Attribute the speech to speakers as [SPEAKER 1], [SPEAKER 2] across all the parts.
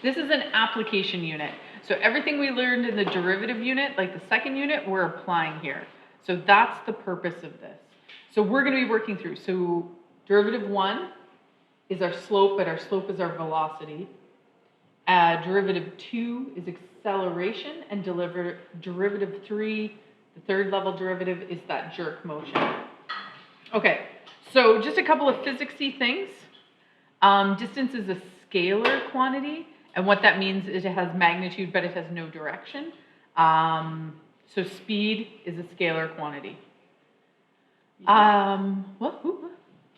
[SPEAKER 1] This is an application unit. So everything we learned in the derivative unit, like the second unit, we're applying here. So that's the purpose of this. So we're going to be working through. So derivative 1 is our slope, but our slope is our velocity. Derivative 2 is acceleration, and derivative 3, the third level derivative, is that jerk motion. Okay, so just a couple of physicsy things. Distance is a scalar quantity, and what that means is it has magnitude, but it has no direction. So speed is a scalar quantity. What?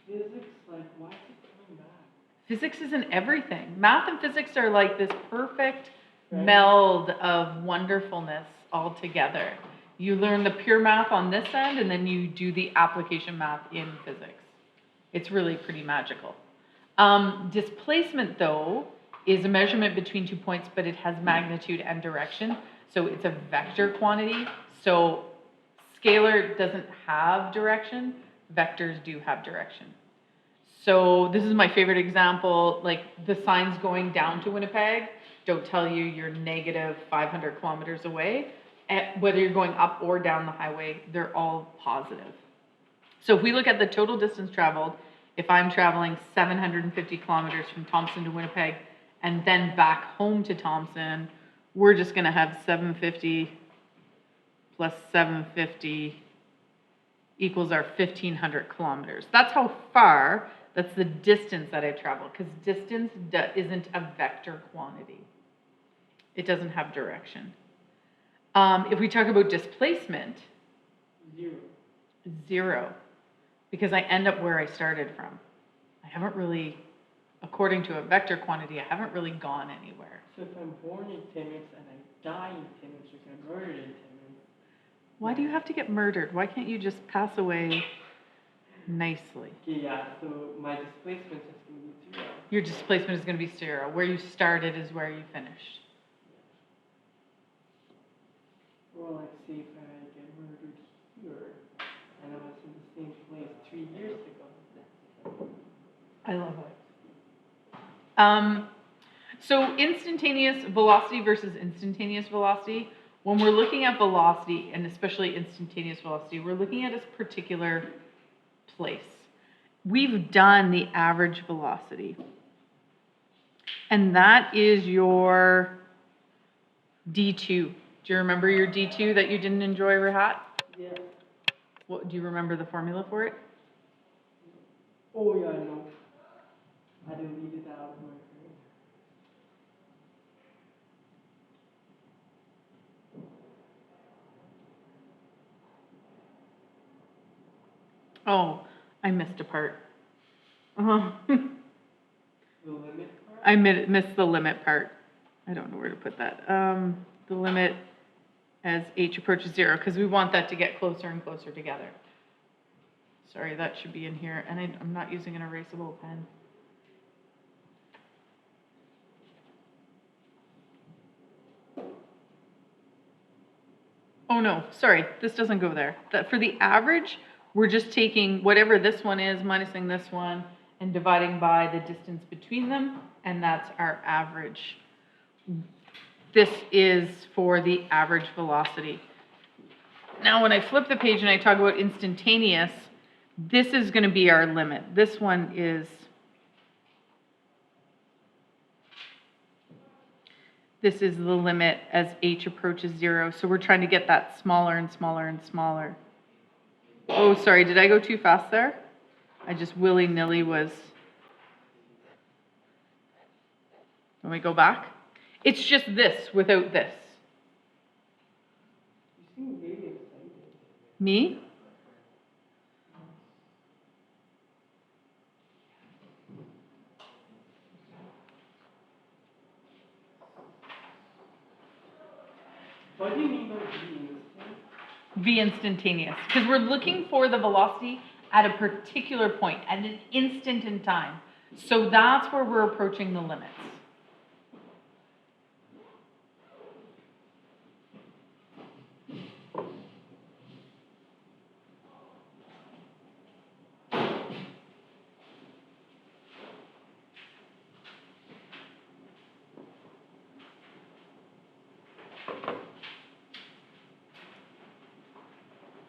[SPEAKER 2] Physics, like, why is it coming back?
[SPEAKER 1] Physics is in everything. Math and physics are like this perfect meld of wonderfulness all together. You learn the pure math on this end, and then you do the application math in physics. It's really pretty magical. Displacement, though, is a measurement between 2 points, but it has magnitude and direction. So it's a vector quantity. So scalar doesn't have direction. Vectors do have direction. So this is my favorite example, like the signs going down to Winnipeg don't tell you you're negative 500 kilometers away. Whether you're going up or down the highway, they're all positive. So if we look at the total distance traveled, if I'm traveling 750 kilometers from Thompson to Winnipeg and then back home to Thompson, we're just going to have 750 plus 750 equals our 1,500 kilometers. That's how far, that's the distance that I've traveled, because distance isn't a vector quantity. It doesn't have direction. If we talk about displacement, zero, because I end up where I started from. I haven't really, according to a vector quantity, I haven't really gone anywhere.
[SPEAKER 2] So if I'm born in Timmins and I die in Timmins, or get murdered in Timmins.
[SPEAKER 1] Why do you have to get murdered? Why can't you just pass away nicely?
[SPEAKER 2] Okay, yeah, so my displacement is going to be 0.
[SPEAKER 1] Your displacement is going to be 0. Where you started is where you finished.
[SPEAKER 2] Or like, say if I get murdered here, and I was in the same place 3 years ago.
[SPEAKER 1] I love it. So instantaneous velocity versus instantaneous velocity. When we're looking at velocity, and especially instantaneous velocity, we're looking at a particular place. We've done the average velocity. And that is your D2. Do you remember your D2 that you didn't enjoy, Rahat?
[SPEAKER 2] Yeah.
[SPEAKER 1] What, do you remember the formula for it?
[SPEAKER 2] Oh, yeah, I know. I deleted it out of my brain.
[SPEAKER 1] Oh, I missed a part.
[SPEAKER 2] The limit part?
[SPEAKER 1] I missed the limit part. I don't know where to put that. The limit as h approaches 0, because we want that to get closer and closer together. Sorry, that should be in here, and I'm not using an erasable pen. Oh no, sorry, this doesn't go there. That for the average, we're just taking whatever this one is, minusing this one, and dividing by the distance between them, and that's our average. This is for the average velocity. Now, when I flip the page and I talk about instantaneous, this is going to be our limit. This one is, this is the limit as h approaches 0. So we're trying to get that smaller and smaller and smaller. Oh, sorry, did I go too fast there? I just willy-nilly was. Let me go back. It's just this without this.
[SPEAKER 2] You seem very excited.
[SPEAKER 1] Me?
[SPEAKER 2] What do you mean by V instant?
[SPEAKER 1] V instantaneous. Because we're looking for the velocity at a particular point, at an instant in time. So that's where we're approaching the limits.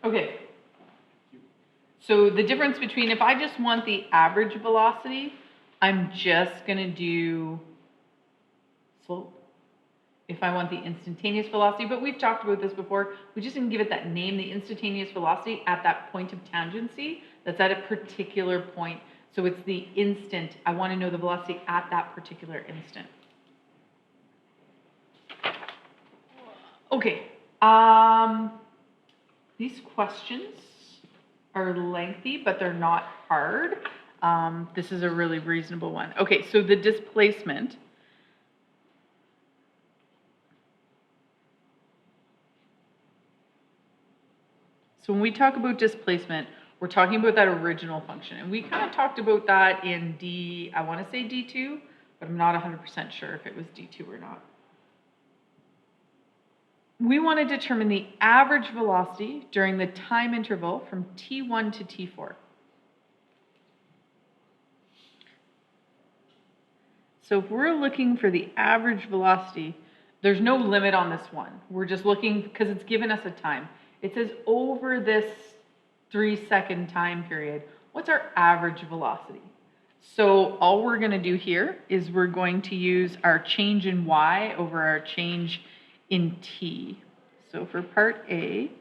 [SPEAKER 1] Okay. So the difference between, if I just want the average velocity, I'm just gonna do slope. If I want the instantaneous velocity, but we've talked about this before, we just didn't give it that name, the instantaneous velocity at that point of tangency, that's at a particular point. So it's the instant, I wanna know the velocity at that particular instant. Okay, these questions are lengthy, but they're not hard. This is a really reasonable one. Okay, so the displacement. So when we talk about displacement, we're talking about that original function. And we kind of talked about that in I want to say D2, but I'm not 100% sure if it was D2 or not. We want to determine the average velocity during the time interval from T1 to T4. So if we're looking for the average velocity, there's no limit on this one. We're just looking, because it's given us a time. It says over this 3-second time period, what's our average velocity? So all we're going to do here is we're going to use our change in y over our change in t. So for part A,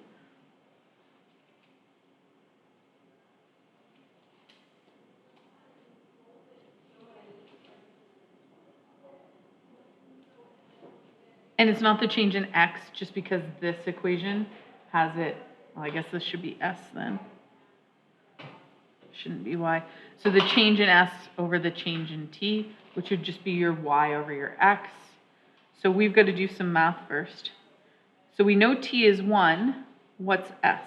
[SPEAKER 1] and it's not the change in x just because this equation has it, well, I guess this should be s then. Shouldn't be y. So the change in s over the change in t, which would just be your y over your x. So we've got to do some math first. So we know t is 1. What's s?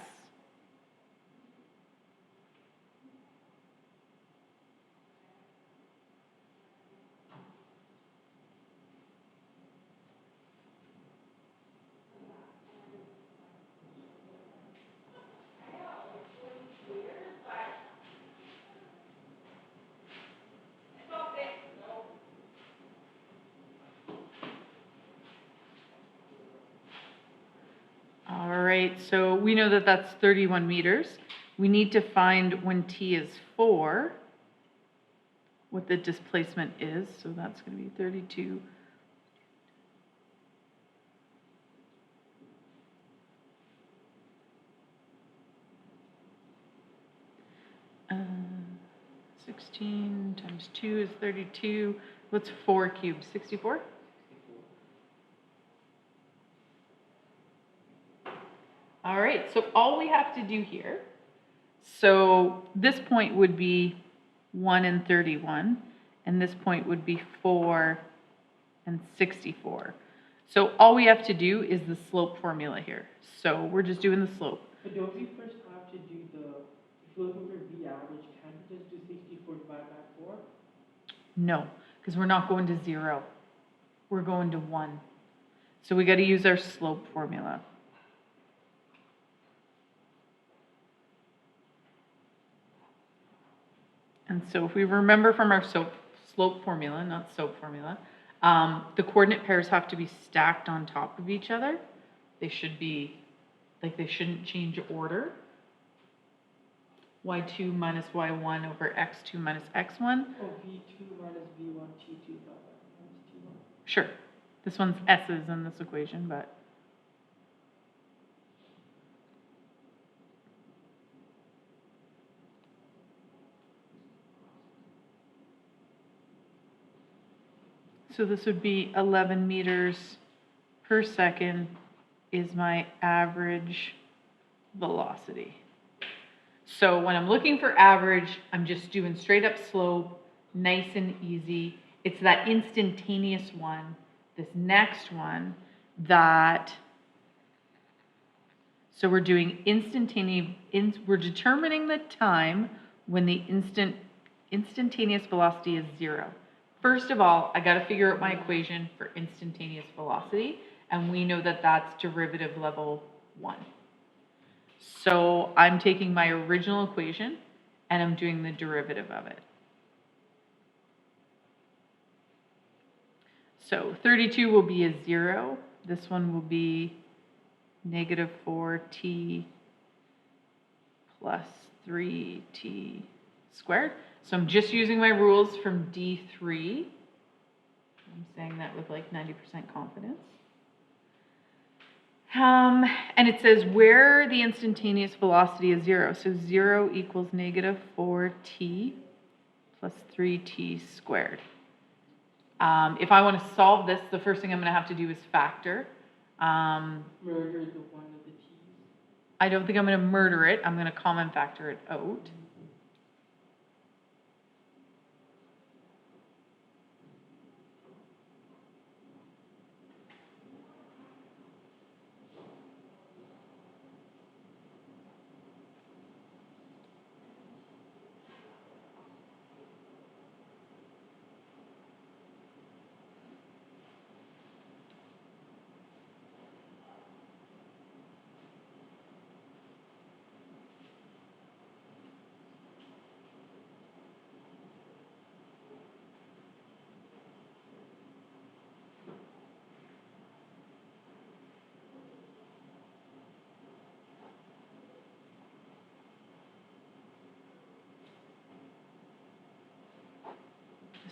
[SPEAKER 1] All right, so we know that that's 31 meters. We need to find when t is 4, what the displacement is. So that's going to be 32. Uh, 16 times 2 is 32. What's 4 cubed? 64? All right, so all we have to do here, so this point would be 1 and 31, and this point would be 4 and 64. So all we have to do is the slope formula here. So we're just doing the slope.
[SPEAKER 2] But don't we first have to do if you're looking for V average, can't you just do 64 divided by 4?
[SPEAKER 1] No, because we're not going to 0. We're going to 1. So we got to use our slope formula. And so if we remember from our slope formula, not SOAP formula, the coordinate pairs have to be stacked on top of each other. They should be, like they shouldn't change order. y2 minus y1 over x2 minus x1.
[SPEAKER 2] Oh, V2 minus V1, T2 minus T1.
[SPEAKER 1] Sure. This one's s's in this equation, but. So this would be 11 meters per second is my average velocity. So when I'm looking for average, I'm just doing straight up slope, nice and easy. It's that instantaneous one, this next one that, so we're doing we're determining the time when the instantaneous velocity is 0. First of all, I got to figure out my equation for instantaneous velocity, and we know that that's derivative level 1. So I'm taking my original equation, and I'm doing the derivative of it. So 32 will be a 0. This one will be negative 4t plus 3t squared. So I'm just using my rules from D3. I'm saying that with like 90% confidence. And it says where the instantaneous velocity is 0. So 0 equals negative 4t plus 3t squared. If I want to solve this, the first thing I'm going to have to do is factor.
[SPEAKER 2] Murder the one of the t's.
[SPEAKER 1] I don't think I'm going to murder it. I'm going to common factor it out.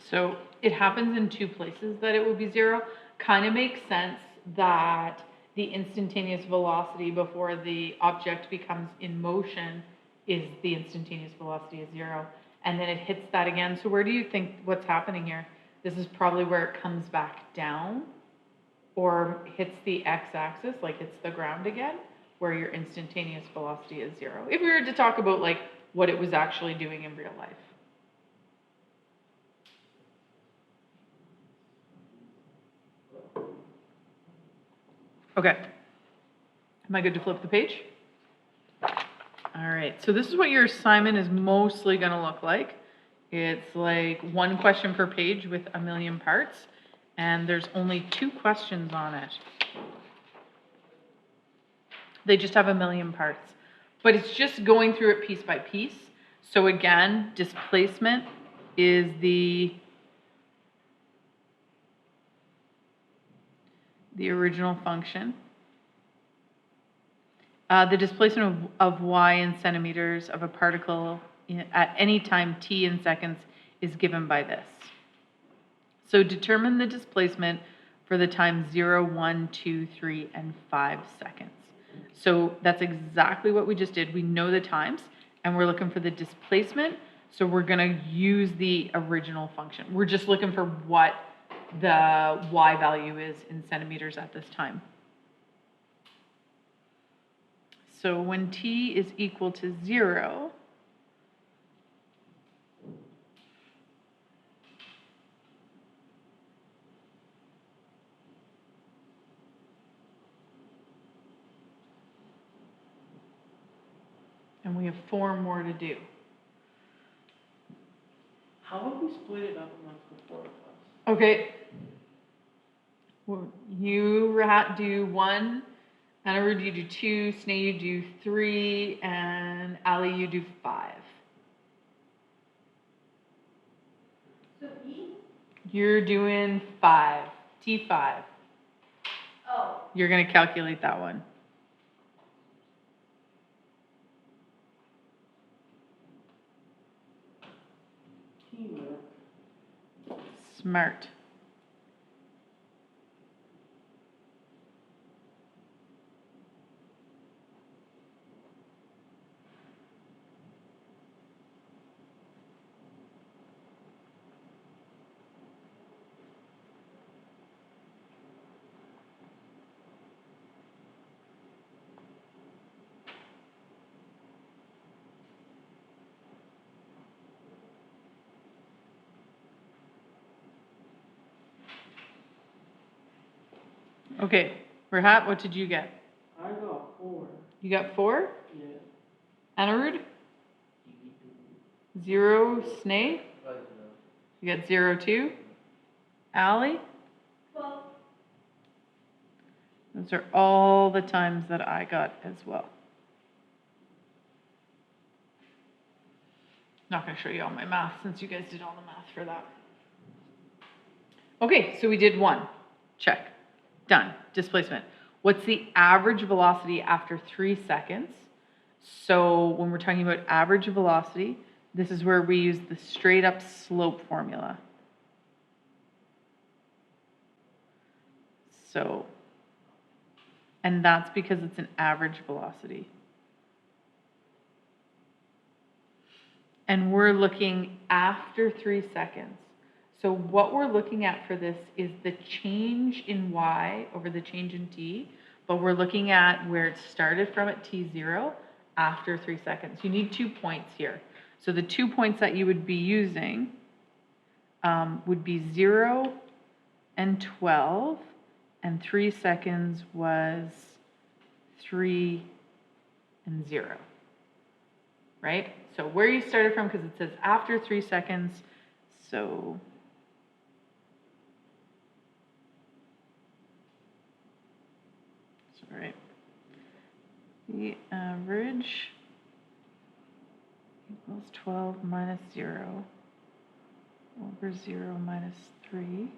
[SPEAKER 1] So it happens in two places that it will be 0. Kind of makes sense that the instantaneous velocity before the object becomes in motion is the instantaneous velocity is 0. And then it hits that again. So where do you think what's happening here? This is probably where it comes back down or hits the x-axis, like hits the ground again, where your instantaneous velocity is 0. If we were to talk about like what it was actually doing in real life. Okay. Am I good to flip the page? All right. So this is what your assignment is mostly going to look like. It's like one question per page with a million parts, and there's only 2 questions on it. They just have a million parts, but it's just going through it piece by piece. So again, displacement is the original function. The displacement of y in centimeters of a particle at any time t in seconds is given by this. So determine the displacement for the time 0, 1, 2, 3, and 5 seconds. So that's exactly what we just did. We know the times, and we're looking for the displacement. So we're going to use the original function. We're just looking for what the y value is in centimeters at this time. So when t is equal to 0, and we have 4 more to do.
[SPEAKER 2] How have we split it up amongst the 4 of us?
[SPEAKER 1] Okay. Well, you do 1, Anirudh, you do 2, Sneh, you do 3, and Ali, you do 5.
[SPEAKER 3] So E?
[SPEAKER 1] You're doing 5, T5.
[SPEAKER 3] Oh.
[SPEAKER 1] You're going to calculate that one.
[SPEAKER 2] Teamwork.
[SPEAKER 1] Smart. Okay, Rahat, what did you get?
[SPEAKER 2] I got 4.
[SPEAKER 1] You got 4?
[SPEAKER 2] Yeah.
[SPEAKER 1] Anirudh? 0, Sneh? You got 0 too? Ali?
[SPEAKER 3] 12.
[SPEAKER 1] Those are all the times that I got as well. Not going to show you all my math since you guys did all the math for that. Okay, so we did 1. Check. Done. Displacement. What's the average velocity after 3 seconds? So when we're talking about average velocity, this is where we use the straight up slope formula. So, and that's because it's an average velocity. And we're looking after 3 seconds. So what we're looking at for this is the change in y over the change in t, but we're looking at where it started from at t0 after 3 seconds. You need 2 points here. So the 2 points that you would be using would be 0 and 12, and 3 seconds was 3 and 0, right? So where you started from, because it says after 3 seconds, so all right. The average equals 12 minus 0 over 0 minus 3.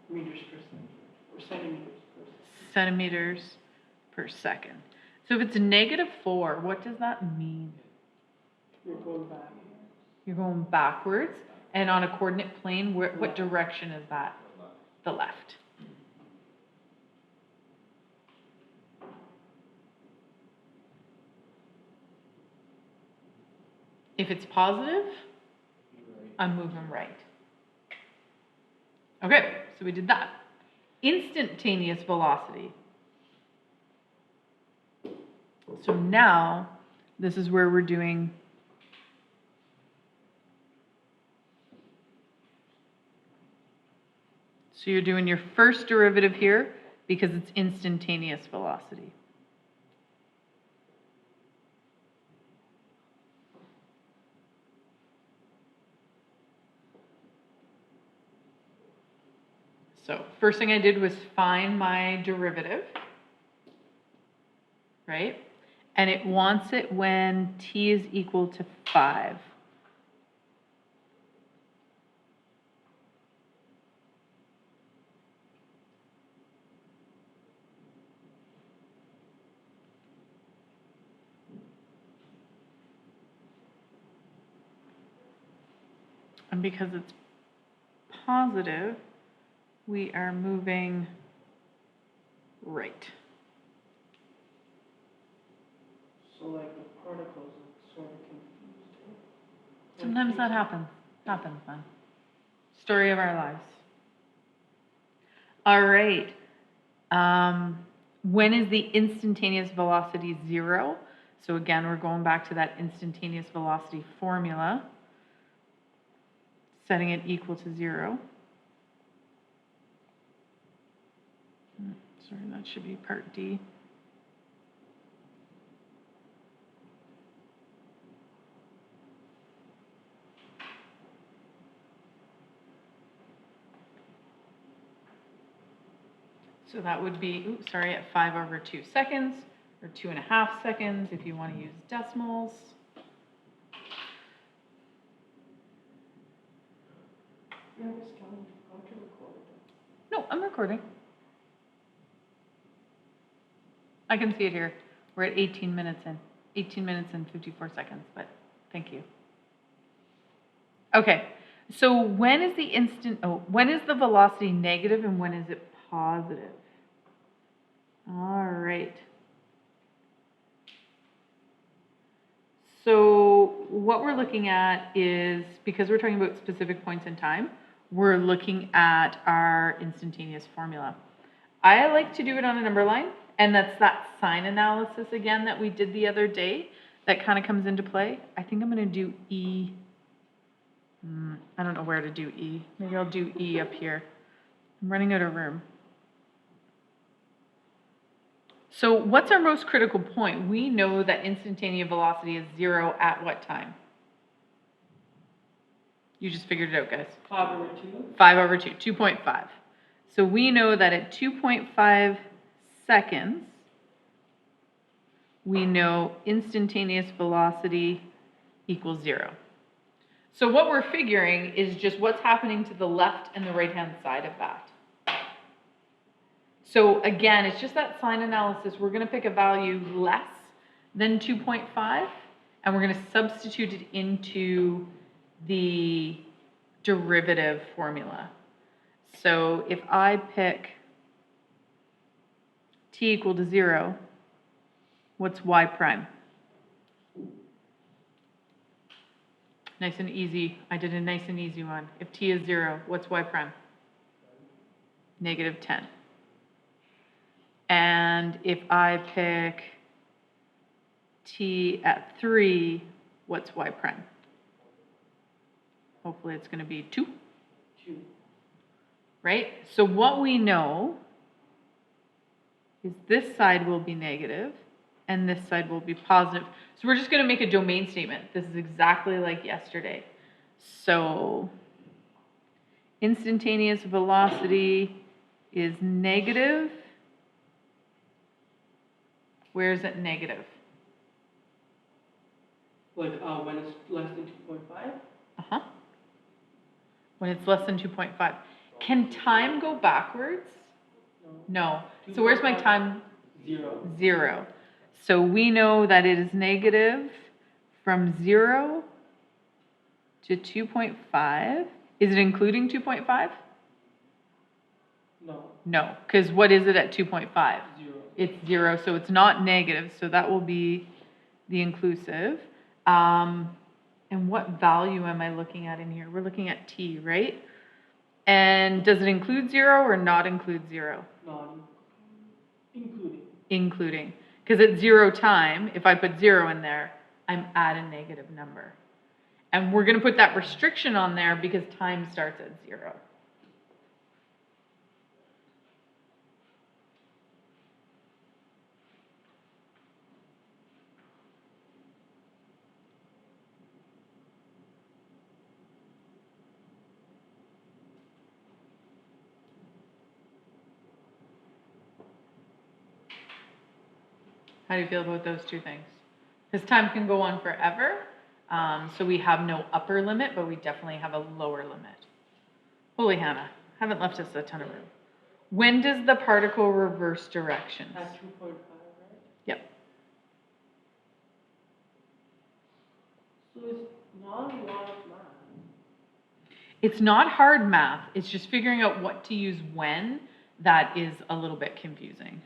[SPEAKER 2] Meters per second, or centimeters per second.
[SPEAKER 1] Centimeters per second. So if it's -4, what does that mean?
[SPEAKER 2] You're going back.
[SPEAKER 1] You're going backwards, and on a coordinate plane, what direction is that? The left. If it's positive, I'm moving right. Okay, so we did that. Instantaneous velocity. So now, this is where we're doing so you're doing your first derivative here because it's instantaneous velocity. So first thing I did was find my derivative, right? And it wants it when t is equal to 5. And because it's positive, we are moving right.
[SPEAKER 2] So like the particles are sort of confused.
[SPEAKER 1] Sometimes that happens. Happens, man. Story of our lives. All right. When is the instantaneous velocity 0? So again, we're going back to that instantaneous velocity formula, setting it equal to 0. Sorry, that should be part D. So that would be, at 5/2 seconds, or 2.5 seconds if you want to use decimals.
[SPEAKER 2] Yeah, I was telling you how to record it.
[SPEAKER 1] No, I'm recording. I can see it here. We're at 18 minutes in. 18 minutes and 54 seconds, but thank you. Okay, so when is the velocity negative and when is it positive? All right. So what we're looking at is, because we're talking about specific points in time, we're looking at our instantaneous formula. I like to do it on a number line, and that's that sign analysis again that we did the other day that kind of comes into play. I think I'm going to do E. I don't know where to do E. Maybe I'll do E up here. I'm running out of room. So what's our most critical point? We know that instantaneous velocity is 0 at what time? You just figured it out, guys.
[SPEAKER 2] 5/2.
[SPEAKER 1] 5/2, 2.5. So we know that at 2.5 seconds, we know instantaneous velocity equals 0. So what we're figuring is just what's happening to the left and the right-hand side of that. So again, it's just that sign analysis. We're going to pick a value less than 2.5, and we're going to substitute it into the derivative formula. So if I pick t equal to 0, what's y prime? Nice and easy. I did a nice and easy one. If t is 0, what's y prime? Negative 10. And if I pick t at 3, what's y prime? Hopefully it's going to be 2,
[SPEAKER 2] 2.
[SPEAKER 1] right? So what we know is this side will be negative and this side will be positive. So we're just going to make a domain statement. This is exactly like yesterday. So instantaneous velocity is negative. Where is it negative?
[SPEAKER 2] Like when it's less than 2.5?
[SPEAKER 1] Uh-huh. When it's less than 2.5. Can time go backwards?
[SPEAKER 2] No.
[SPEAKER 1] No. So where's my
[SPEAKER 2] 2.5?
[SPEAKER 1] time?
[SPEAKER 2] 0.
[SPEAKER 1] 0. So we know that it is negative from 0 to 2.5. Is it including 2.5?
[SPEAKER 2] No.
[SPEAKER 1] No, because what is it at 2.5?
[SPEAKER 2] 0.
[SPEAKER 1] It's 0, so it's not negative, so that will be the inclusive. And what value am I looking at in here? We're looking at t, right? And does it include 0 or not include 0?
[SPEAKER 2] Not including.
[SPEAKER 1] Including. Because at 0 time, if I put 0 in there, I'm at a negative number. And we're going to put that restriction on there because time starts at 0. How do you feel about those two things? Because time can go on forever, so we have no upper limit, but we definitely have a lower limit. Holy Hannah, haven't left us a ton of room. When does the particle reverse directions?
[SPEAKER 2] At 2.5, right?
[SPEAKER 1] Yep.
[SPEAKER 2] So it's not a lot of math.
[SPEAKER 1] It's not hard math, it's just figuring out what to use when that is a little bit confusing.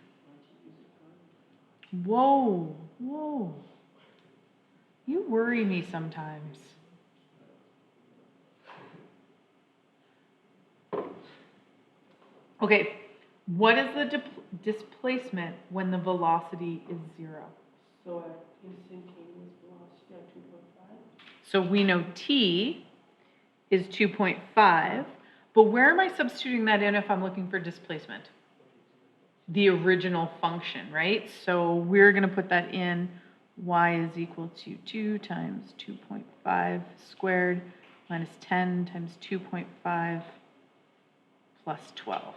[SPEAKER 1] Whoa, whoa. You worry me sometimes. Okay, what is the displacement when the velocity is 0?
[SPEAKER 2] So at instantaneous velocity at 2.5?
[SPEAKER 1] So we know t is 2.5, but where am I substituting that in if I'm looking for displacement? The original function, right? So we're going to put that in y is equal to 2 times 2.5 squared minus 10 times 2.5 plus 12.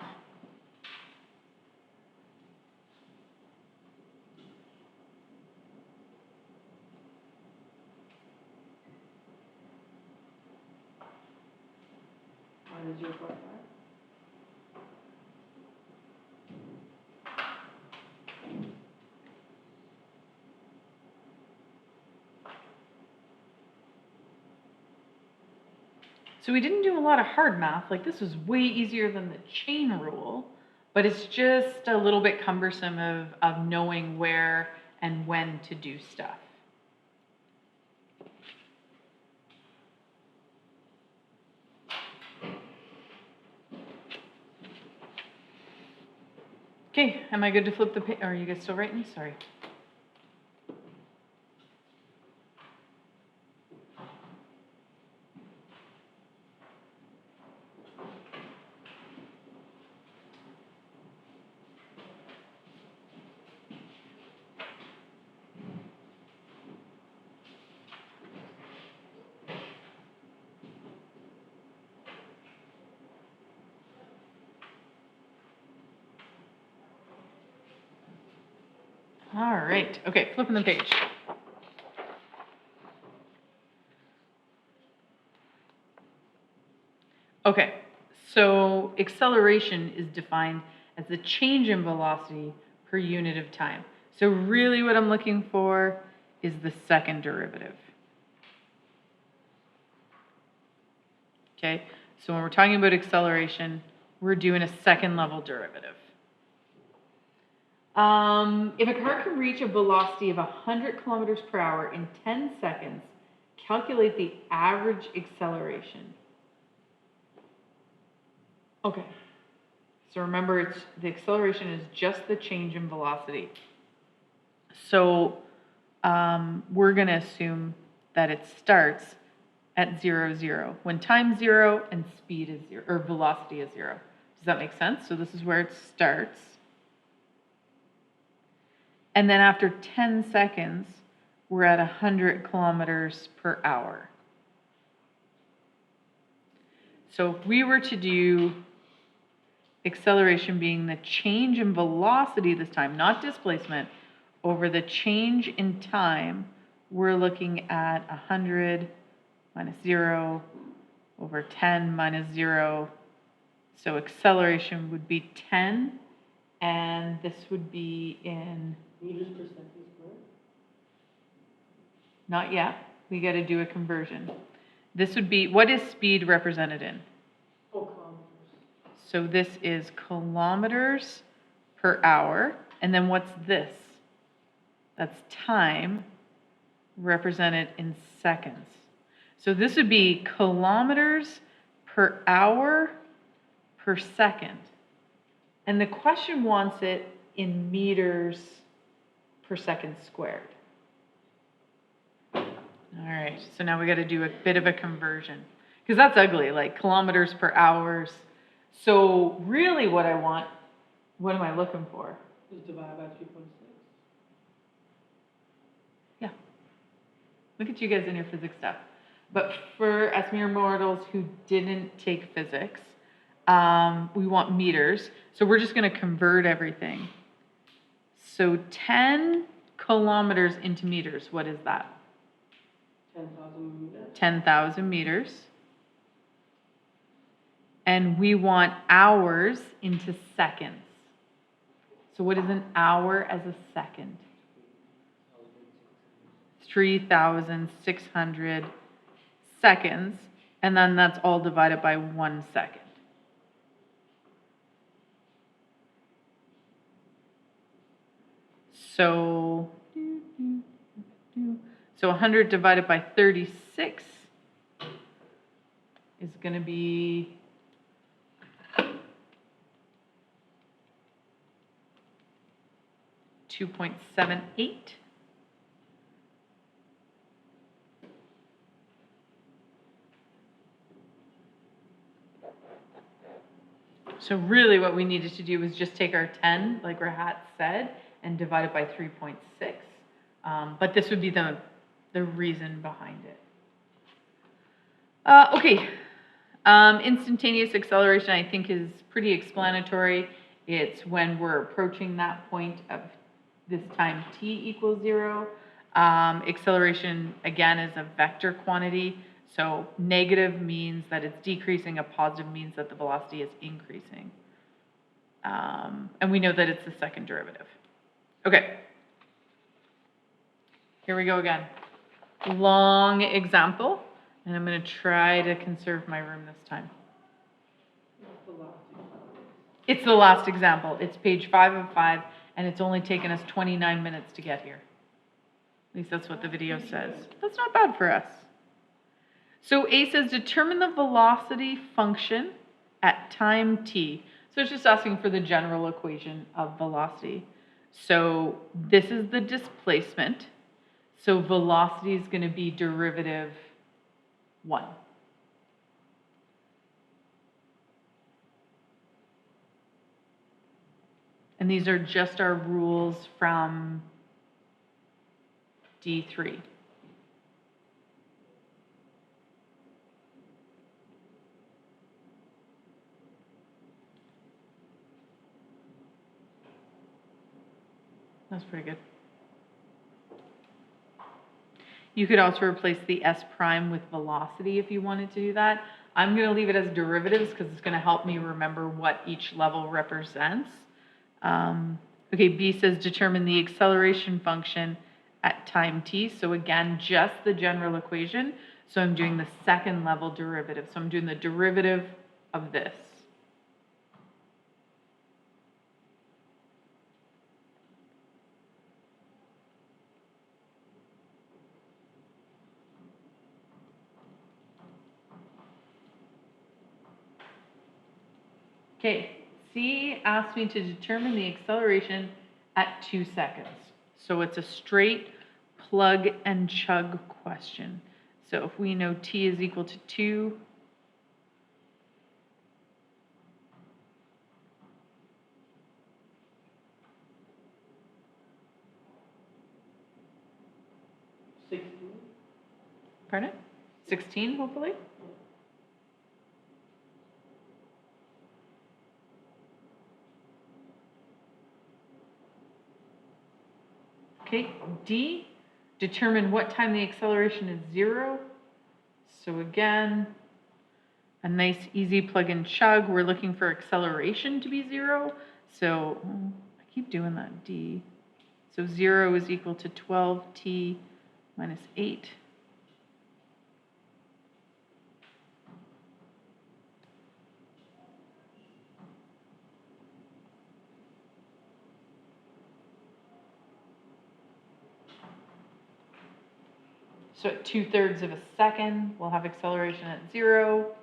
[SPEAKER 2] Minus 0.5?
[SPEAKER 1] So we didn't do a lot of hard math. Like this was way easier than the chain rule, but it's just a little bit cumbersome of knowing where and when to do stuff. Okay, am I good to flip the page? Are you guys still writing? Sorry. All right, okay, flipping the page. Okay, so acceleration is defined as as the change in velocity per unit of time. So really what I'm looking for is the second derivative. Okay, so when we're talking about acceleration, we're doing a second level derivative. If a car can reach a velocity of 100 kilometers per hour in 10 seconds, calculate the average acceleration. Okay, so remember, the acceleration is just the change in velocity. So we're going to assume that it starts at 0, 0, when time's 0 and speed is 0, or velocity is 0. Does that make sense? So this is where it starts. And then after 10 seconds, we're at 100 kilometers per hour. So if we were to do acceleration being the change in velocity this time, not displacement, over the change in time, we're looking at 100 minus 0 over 10 minus 0. So acceleration would be 10, and this would be in...
[SPEAKER 2] Meters per second squared?
[SPEAKER 1] Not yet. We got to do a conversion. This would be, what is speed represented in?
[SPEAKER 2] Oh, kilometers.
[SPEAKER 1] So this is kilometers per hour. And then what's this? That's time represented in seconds. So this would be kilometers per hour per second. And the question wants it in meters per second squared. All right, so now we got to do a bit of a conversion, because that's ugly, like kilometers per hours. So really what I want, what am I looking for?
[SPEAKER 2] Is divided by 3.6.
[SPEAKER 1] Yeah. Look at you guys in your physics stuff. But for us mere mortals who didn't take physics, we want meters. So we're just going to convert everything. So 10 kilometers into meters, what is that?
[SPEAKER 2] 10,000 meters.
[SPEAKER 1] 10,000 meters. And we want hours into seconds. So what is an hour as a second? 3,600 seconds. And then that's all divided by 1 second. So 100 divided by 36 is going to be 2.78. So really what we needed to do was just take our 10, like Rahat said, and divide it by 3.6. But this would be the reason behind it. Okay, instantaneous acceleration I think is pretty explanatory. It's when we're approaching that point of this time t equals 0. Acceleration, again, is a vector quantity. So negative means that it's decreasing, a positive means that the velocity is increasing. And we know that it's the second derivative. Okay. Here we go again. Long example, and I'm going to try to conserve my room this time.
[SPEAKER 2] What's the last example?
[SPEAKER 1] It's the last example. It's page 5 of 5, and it's only taken us 29 minutes to get here. At least that's what the video says. That's not bad for us. So A says determine the velocity function at time t. So it's just asking for the general equation of velocity. So this is the displacement. So velocity is going to be derivative 1. And these are just our rules from D3. That's pretty good. You could also replace the S prime with velocity if you wanted to do that. I'm going to leave it as derivatives because it's going to help me remember what each level represents. Okay, B says determine the acceleration function at time t. So again, just the general equation. So I'm doing the second level derivative. So I'm doing the derivative of this. Okay, C asked me to determine the acceleration at 2 seconds. So it's a straight plug and chug question. So if we know t is equal to 2, pardon? 16, hopefully? Okay, D, determine what time the acceleration is 0. So again, a nice easy plug and chug. We're looking for acceleration to be 0. So I keep doing that, D. So 0 is equal to 12t minus 8. So at 2/3 of a second, we'll have acceleration at 0.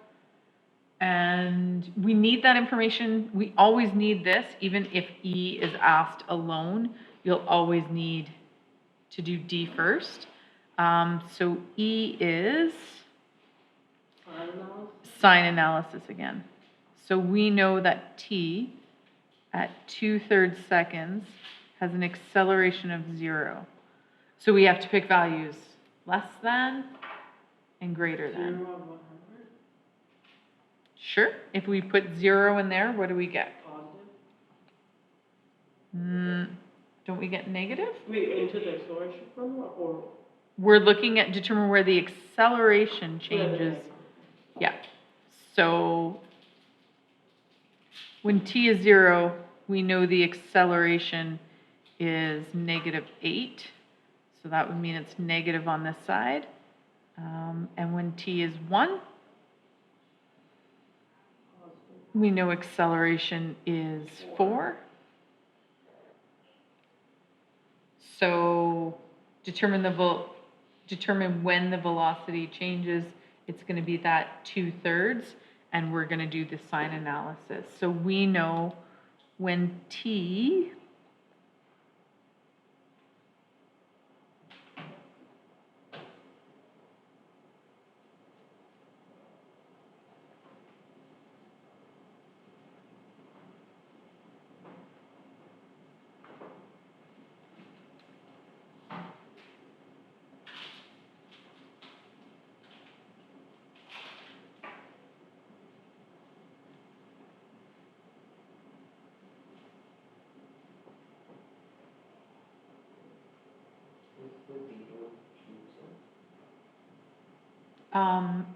[SPEAKER 1] And we need that information. We always need this, even if E is asked alone, you'll always need to do D first. So E is sign analysis again. So we know that T at 2/3 seconds has an acceleration of 0. So we have to pick values less than and greater than.
[SPEAKER 2] 0 of 100,
[SPEAKER 1] Sure. If we put 0 in there, what do we get?
[SPEAKER 2] positive.
[SPEAKER 1] Don't we get negative?
[SPEAKER 2] Wait, into the acceleration formula or?
[SPEAKER 1] We're looking at determine where the acceleration changes. Yeah. So when t is 0, we know the acceleration is -8. So that would mean it's negative on this side. And when t is 1, we know acceleration is 4. So determine when the velocity changes. It's going to be that 2/3, and we're going to do the sign analysis. So we know when t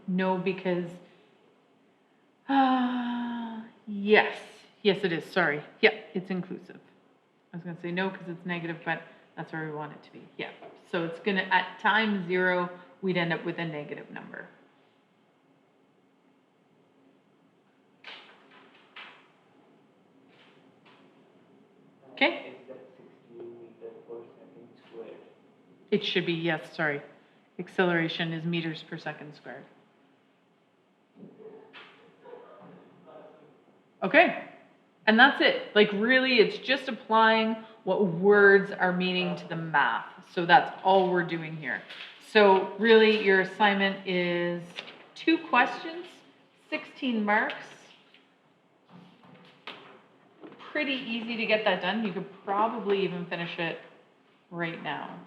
[SPEAKER 1] no, because, yes, it is, sorry. Yeah, it's inclusive. I was gonna say no, because it's negative, but that's where we want it to be. Yeah, so it's gonna, at time 0, we'd end up with a negative number. Okay?
[SPEAKER 4] Is that 16 meters per second squared?
[SPEAKER 1] It should be, yes, sorry. Acceleration is meters per second squared. Okay, and that's it. Like really, it's just applying what words are meaning to the math. So that's all we're doing here. So really, your assignment is 2 questions, 16 marks. Pretty easy to get that done. You could probably even finish it right now.